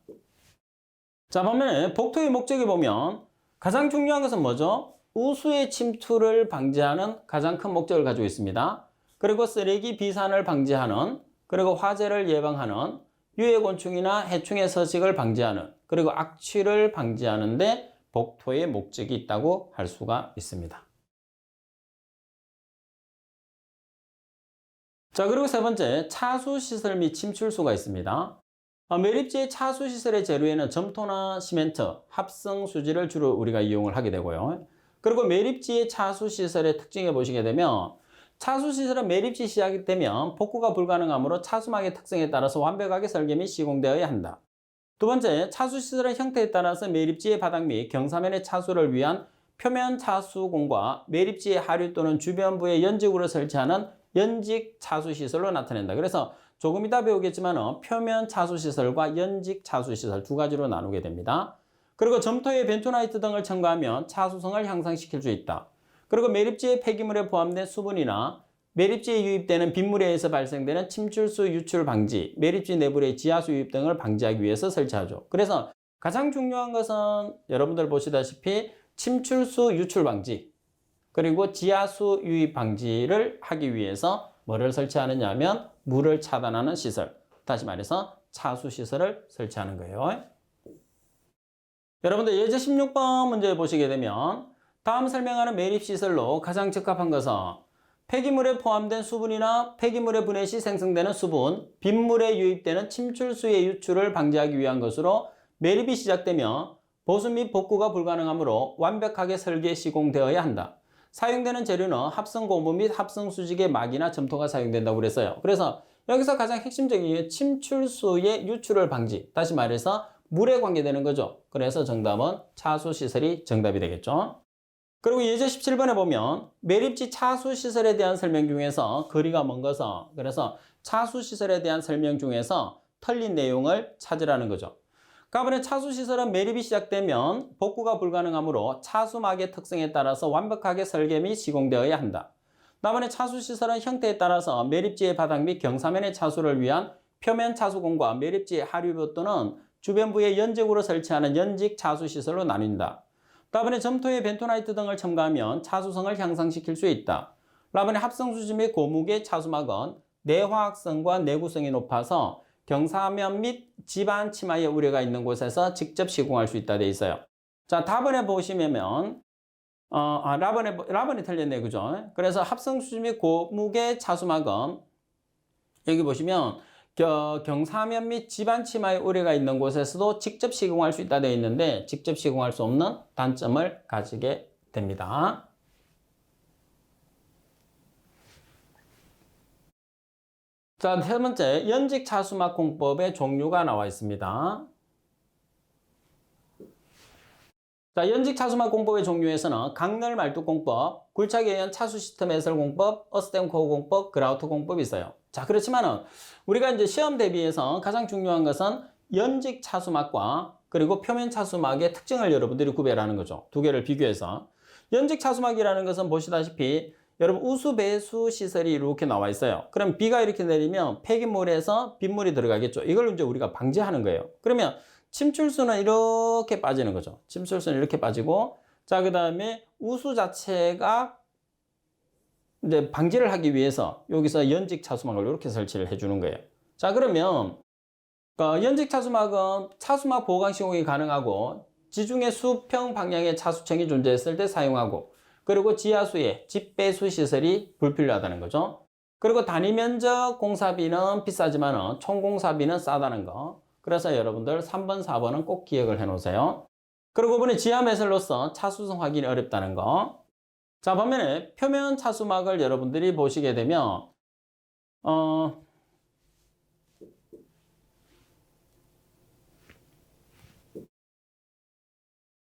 자, 반면에 복토의 목적이 보면 가장 중요한 것은 뭐죠? 우수의 침투를 방지하는 가장 큰 목적을 가지고 있습니다. 그리고 쓰레기 비산을 방지하는, 그리고 화재를 예방하는, 유해곤충이나 해충의 서식을 방지하는, 그리고 악취를 방지하는데 복토의 목적이 있다고 할 수가 있습니다. 자, 그리고 3번째, 차수시설 및 침출수가 있습니다. 매립지의 차수시설의 재료에는 점토나 시멘트, 합성수지를 주로 우리가 이용을 하게 되고요. 그리고 매립지의 차수시설의 특징에 보시게 되면 차수시설은 매립지 시작이 되면 복구가 불가능하므로 차수막의 특성에 따라서 완벽하게 설계 및 시공되어야 한다. 2번째, 차수시설의 형태에 따라서 매립지의 바닥 및 경사면의 차수를 위한 표면 차수공과 매립지의 하류 또는 주변부에 연직으로 설치하는 연직 차수시설로 나타낸다. 그래서 조금 이따 배우겠지만 표면 차수시설과 연직 차수시설 2가지로 나누게 됩니다. 그리고 점토에 벤토나이트 등을 첨가하면 차수성을 향상시킬 수 있다. 그리고 매립지의 폐기물에 포함된 수분이나 매립지에 유입되는 빗물에 의해서 발생되는 침출수 유출 방지, 매립지 내부의 지하수 유입 등을 방지하기 위해서 설치하죠. 그래서 가장 중요한 것은 여러분들 보시다시피 침출수 유출 방지, 그리고 지하수 유입 방지를 하기 위해서 뭐를 설치하느냐 하면 물을 차단하는 시설, 다시 말해서 차수 시설을 설치하는 거예요. 여러분들 예제 16번 문제 보시게 되면 다음 설명하는 매립시설로 가장 적합한 것은 폐기물에 포함된 수분이나 폐기물의 분해 시 생성되는 수분, 빗물에 유입되는 침출수의 유출을 방지하기 위한 것으로 매립이 시작되며 보수 및 복구가 불가능하므로 완벽하게 설계 시공되어야 한다. 사용되는 재료는 합성고무 및 합성수직의 막이나 점토가 사용된다고 그랬어요. 그래서 여기서 가장 핵심적인 게 침출수의 유출을 방지, 다시 말해서 물에 관계되는 거죠. 그래서 정답은 차수시설이 정답이 되겠죠. 그리고 예제 17번에 보면 매립지 차수시설에 대한 설명 중에서 거리가 먼 것은, 그래서 차수시설에 대한 설명 중에서 틀린 내용을 찾으라는 거죠. 가번에 차수시설은 매립이 시작되면 복구가 불가능하므로 차수막의 특성에 따라서 완벽하게 설계 및 시공되어야 한다. 다음에 차수시설은 형태에 따라서 매립지의 바닥 및 경사면의 차수를 위한 표면 차수공과 매립지의 하류부 또는 주변부에 연직으로 설치하는 연직 차수시설로 나뉜다. 다음에 점토에 벤토나이트 등을 첨가하면 차수성을 향상시킬 수 있다. 다음에 합성수지 및 고무의 차수막은 내화학성과 내구성이 높아서 경사면 및 집안 치마의 우려가 있는 곳에서 직접 시공할 수 있다 돼 있어요. 자, 답안에 보시면 라번이 틀렸네, 그죠? 그래서 합성수지 및 고무게 차수막은 여기 보시면 경사면 및 집안 치마의 우려가 있는 곳에서도 직접 시공할 수 있다 되어 있는데 직접 시공할 수 없는 단점을 가지게 됩니다. 자, 세 번째, 연직 차수막 공법의 종류가 나와 있습니다. 자, 연직 차수막 공법의 종류에서는 강렬 말뚝 공법, 굴착에 의한 차수 시스템 해설 공법, 어스템 코어 공법, 그라우트 공법이 있어요. 자, 그렇지만은 우리가 이제 시험 대비해서 가장 중요한 것은 연직 차수막과 그리고 표면 차수막의 특징을 여러분들이 구별하는 거죠. 두 개를 비교해서. 연직 차수막이라는 것은 보시다시피 여러분 우수 배수 시설이 이렇게 나와 있어요. 그럼 비가 이렇게 내리면 폐기물에서 빗물이 들어가겠죠. 이걸 이제 우리가 방지하는 거예요. 그러면 침출수는 이렇게 빠지는 거죠. 침출수는 이렇게 빠지고, 자, 그 다음에 우수 자체가 이제 방지를 하기 위해서 여기서 연직 차수막을 이렇게 설치를 해주는 거예요. 자, 그러면 연직 차수막은 차수막 보강 시공이 가능하고 지중해 수평 방향의 차수층이 존재했을 때 사용하고, 그리고 지하수에 집배수 시설이 불필요하다는 거죠. 그리고 단위 면적 공사비는 비싸지만 총 공사비는 싸다는 거. 그래서 여러분들 3번, 4번은 꼭 기억을 해 놓으세요. 그리고 이번에 지하 매설로서 차수성 확인이 어렵다는 거. 자, 반면에 표면 차수막을 여러분들이 보시게 되면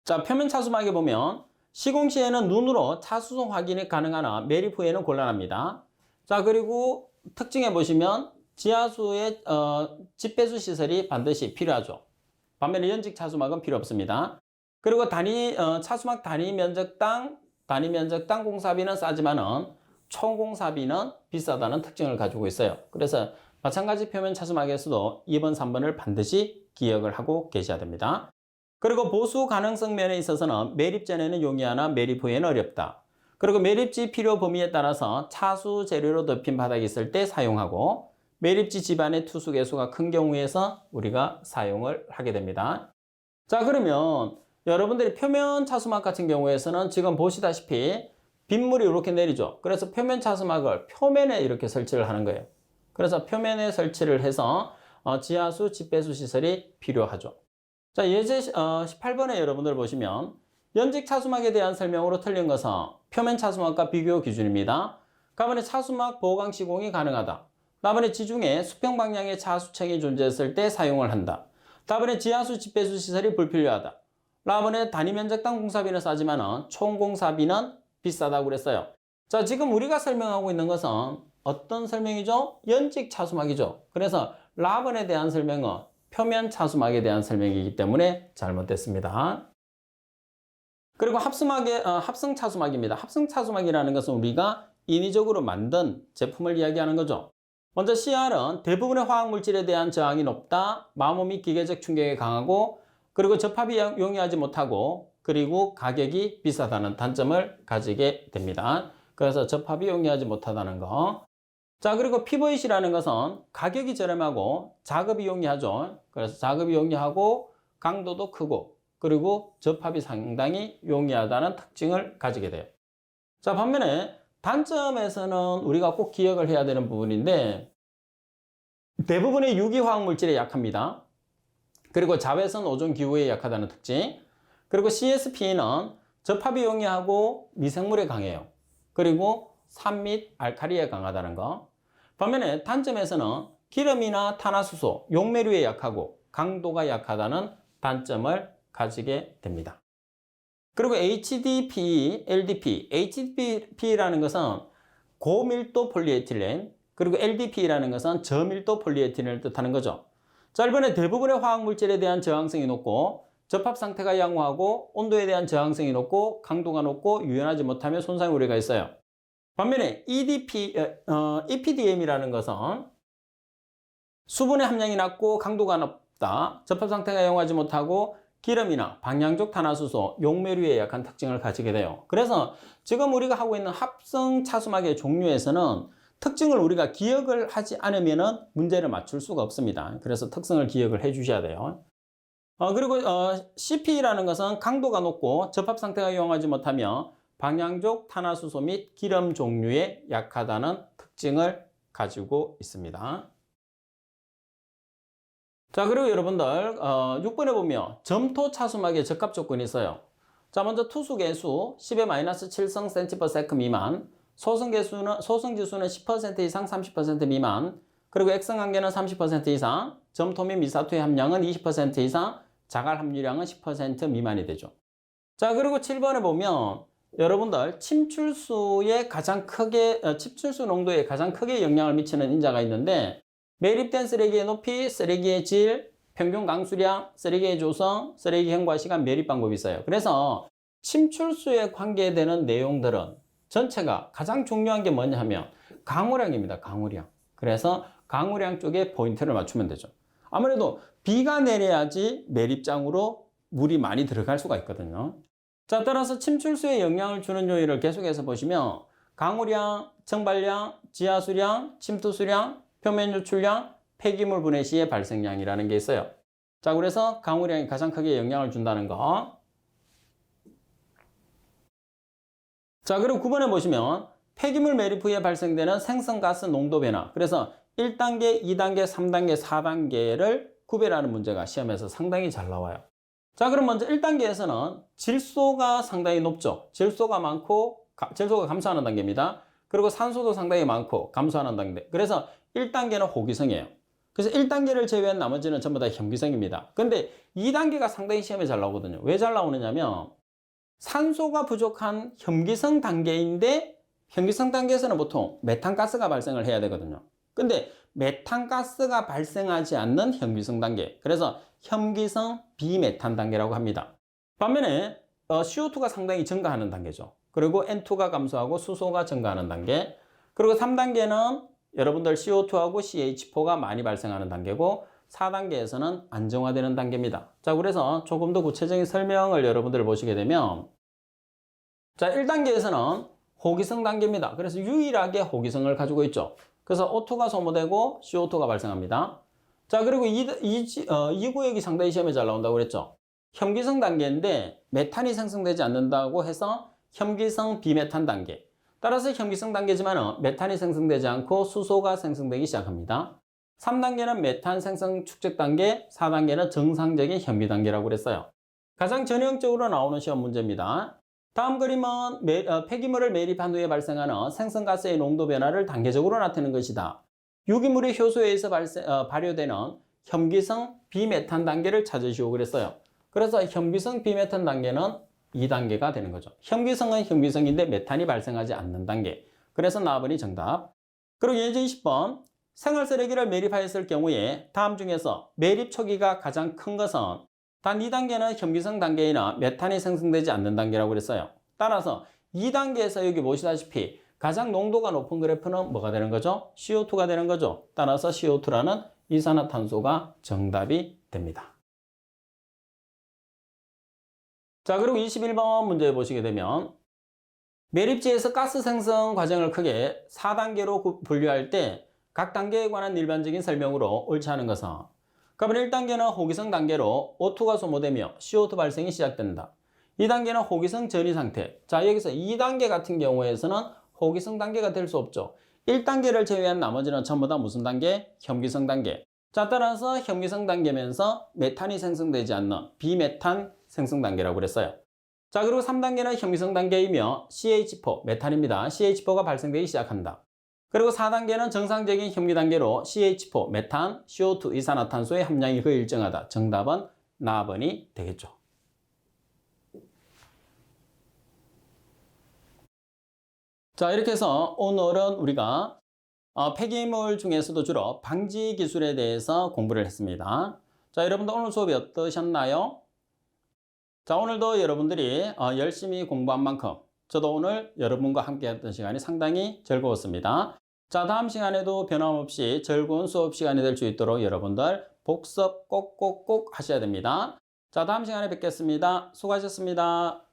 자, 표면 차수막에 보면 시공 시에는 눈으로 차수성 확인이 가능하나 매립 후에는 곤란합니다. 자, 그리고 특징에 보시면 지하수의 집배수 시설이 반드시 필요하죠. 반면에 연직 차수막은 필요 없습니다. 그리고 차수막 단위 면적당 공사비는 싸지만은 총 공사비는 비싸다는 특징을 가지고 있어요. 그래서 마찬가지 표면 차수막에서도 2번, 3번을 반드시 기억을 하고 계셔야 됩니다. 그리고 보수 가능성 면에 있어서는 매립 전에는 용이하나 매립 후에는 어렵다. 그리고 매립지 필요 범위에 따라서 차수 재료로 덮인 바닥이 있을 때 사용하고, 매립지 집안의 투수 개수가 큰 경우에서 우리가 사용을 하게 됩니다. 자, 그러면 여러분들이 표면 차수막 같은 경우에서는 지금 보시다시피 빗물이 이렇게 내리죠. 그래서 표면 차수막을 표면에 이렇게 설치를 하는 거예요. 그래서 표면에 설치를 해서 지하수 집배수 시설이 필요하죠. 자, 예제 18번에 여러분들 보시면 연직 차수막에 대한 설명으로 틀린 것은 표면 차수막과 비교 기준입니다. 가번에 차수막 보강 시공이 가능하다. 다번에 지중해 수평 방향의 차수층이 존재했을 때 사용을 한다. 다번에 지하수 집배수 시설이 불필요하다. 다번에 단위 면적당 공사비는 싸지만 총 공사비는 비싸다고 그랬어요. 자, 지금 우리가 설명하고 있는 것은 어떤 설명이죠? 연직 차수막이죠. 그래서 라번에 대한 설명은 표면 차수막에 대한 설명이기 때문에 잘못됐습니다. 그리고 합성 차수막입니다. 합성 차수막이라는 것은 우리가 인위적으로 만든 제품을 이야기하는 거죠. 먼저 CR은 대부분의 화학물질에 대한 저항이 높다, 마모 및 기계적 충격에 강하고, 그리고 접합이 용이하지 못하고, 그리고 가격이 비싸다는 단점을 가지게 됩니다. 그래서 접합이 용이하지 못하다는 거. 자, 그리고 PVC라는 것은 가격이 저렴하고 작업이 용이하죠. 그래서 작업이 용이하고 강도도 크고, 그리고 접합이 상당히 용이하다는 특징을 가지게 돼요. 자, 반면에 단점에서는 우리가 꼭 기억을 해야 되는 부분인데, 대부분의 유기화학 물질에 약합니다. 그리고 자외선 오존 기후에 약하다는 특징. 그리고 CSP는 접합이 용이하고 미생물에 강해요. 그리고 산 및 알칼리에 강하다는 거. 반면에 단점에서는 기름이나 탄화수소, 용매류에 약하고 강도가 약하다는 단점을 가지게 됩니다. 그리고 HDPE, LDP. HDP라는 것은 고밀도 폴리에틸렌, 그리고 LDP라는 것은 저밀도 폴리에틸렌을 뜻하는 거죠. 자, 이번에 대부분의 화학물질에 대한 저항성이 높고, 접합 상태가 양호하고, 온도에 대한 저항성이 높고, 강도가 높고, 유연하지 못하면 손상 우려가 있어요. 반면에 EPDM이라는 것은 수분의 함량이 낮고 강도가 높다, 접합 상태가 양호하지 못하고, 기름이나 방향족 탄화수소, 용매류에 약한 특징을 가지게 돼요. 그래서 지금 우리가 하고 있는 합성 차수막의 종류에서는 특징을 우리가 기억을 하지 않으면 문제를 맞출 수가 없습니다. 그래서 특성을 기억을 해 주셔야 돼요. 그리고 CP라는 것은 강도가 높고 접합 상태가 용하지 못하며 방향족 탄화수소 및 기름 종류에 약하다는 특징을 가지고 있습니다. 자, 그리고 여러분들 6번에 보면 점토 차수막에 적합 조건이 있어요. 자, 먼저 투수 개수 10의 마이너스 7성 cm/s 미만, 소성 지수는 10% 이상 30% 미만, 그리고 액성 관계는 30% 이상, 점토 및 미사토의 함량은 20% 이상, 자갈 함유량은 10% 미만이 되죠. 자, 그리고 7번에 보면 여러분들 침출수 농도에 가장 크게 영향을 미치는 인자가 있는데, 매립된 쓰레기의 높이, 쓰레기의 질, 평균 강수량, 쓰레기의 조성, 쓰레기 현과 시간, 매립 방법이 있어요. 그래서 침출수에 관계되는 내용들은 전체가 가장 중요한 게 뭐냐 하면 강우량입니다. 강우량. 그래서 강우량 쪽에 포인트를 맞추면 되죠. 아무래도 비가 내려야지 매립장으로 물이 많이 들어갈 수가 있거든요. 자, 따라서 침출수에 영향을 주는 요인을 계속해서 보시면 강우량, 정발량, 지하수량, 침투수량, 표면 유출량, 폐기물 분해 시의 발생량이라는 게 있어요. 자, 그래서 강우량이 가장 크게 영향을 준다는 거. 자, 그리고 9번에 보시면 폐기물 매립 후에 발생되는 생성가스 농도 변화. 그래서 1단계, 2단계, 3단계, 4단계를 구별하는 문제가 시험에서 상당히 잘 나와요. 자, 그럼 먼저 1단계에서는 질소가 상당히 높죠. 질소가 많고, 질소가 감소하는 단계입니다. 그리고 산소도 상당히 많고 감소하는 단계. 그래서 1단계는 호기성이에요. 그래서 1단계를 제외한 나머지는 전부 다 현기성입니다. 근데 2단계가 상당히 시험에 잘 나오거든요. 왜 잘 나오느냐면 산소가 부족한 현기성 단계인데 현기성 단계에서는 보통 메탄가스가 발생을 해야 되거든요. 근데 메탄가스가 발생하지 않는 현기성 단계. 그래서 현기성 비메탄 단계라고 합니다. 반면에 CO2가 상당히 증가하는 단계죠. 그리고 N2가 감소하고 수소가 증가하는 단계. 그리고 3단계는 여러분들 CO2하고 CH4가 많이 발생하는 단계고 4단계에서는 안정화되는 단계입니다. 자, 그래서 조금 더 구체적인 설명을 여러분들 보시게 되면 자, 1단계에서는 호기성 단계입니다. 그래서 유일하게 호기성을 가지고 있죠. 그래서 O2가 소모되고 CO2가 발생합니다. 자, 그리고 이 구역이 상당히 시험에 잘 나온다고 그랬죠. 현기성 단계인데 메탄이 생성되지 않는다고 해서 현기성 비메탄 단계. 따라서 현기성 단계지만 메탄이 생성되지 않고 수소가 생성되기 시작합니다. 3단계는 메탄 생성 축적 단계, 4단계는 정상적인 현미 단계라고 그랬어요. 가장 전형적으로 나오는 시험 문제입니다. 다음 그림은 폐기물을 매립한 후에 발생하는 생성가스의 농도 변화를 단계적으로 나타내는 것이다. 유기물의 효소에 의해서 발효되는 현기성 비메탄 단계를 찾으시오 그랬어요. 그래서 현기성 비메탄 단계는 2단계가 되는 거죠. 현기성은 현기성인데 메탄이 발생하지 않는 단계. 그래서 4번이 정답. 그리고 예제 20번. 생활쓰레기를 매립하였을 경우에 다음 중에서 매립 초기가 가장 큰 것은 단 2단계는 현기성 단계이나 메탄이 생성되지 않는 단계라고 그랬어요. 따라서 2단계에서 여기 보시다시피 가장 농도가 높은 그래프는 뭐가 되는 거죠? CO2가 되는 거죠. 따라서 CO2라는 이산화탄소가 정답이 됩니다. 자, 그리고 21번 문제 보시게 되면 매립지에서 가스 생성 과정을 크게 4단계로 분류할 때 각 단계에 관한 일반적인 설명으로 옳지 않은 것은 그러면 1단계는 호기성 단계로 O2가 소모되며 CO2 발생이 시작된다. 2단계는 호기성 전이 상태. 자, 여기서 2단계 같은 경우에서는 호기성 단계가 될 수 없죠. 1단계를 제외한 나머지는 전부 다 무슨 단계? 현기성 단계. 자, 따라서 현기성 단계면서 메탄이 생성되지 않는 비메탄 생성 단계라고 그랬어요. 자, 그리고 3단계는 현기성 단계이며 CH4, 메탄입니다. CH4가 발생되기 시작한다. 그리고 4단계는 정상적인 현미 단계로 CH4, 메탄, CO2, 이산화탄소의 함량이 거의 일정하다. 정답은 나번이 되겠죠. 자, 이렇게 해서 오늘은 우리가 폐기물 중에서도 주로 방지 기술에 대해서 공부를 했습니다. 자, 여러분들 오늘 수업이 어떠셨나요? 자, 오늘도 여러분들이 열심히 공부한 만큼 저도 오늘 여러분과 함께 했던 시간이 상당히 즐거웠습니다. 자, 다음 시간에도 변함없이 즐거운 수업 시간이 될 수 있도록 여러분들 복습 꼭꼭꼭 하셔야 됩니다. 자, 다음 시간에 뵙겠습니다. 수고하셨습니다.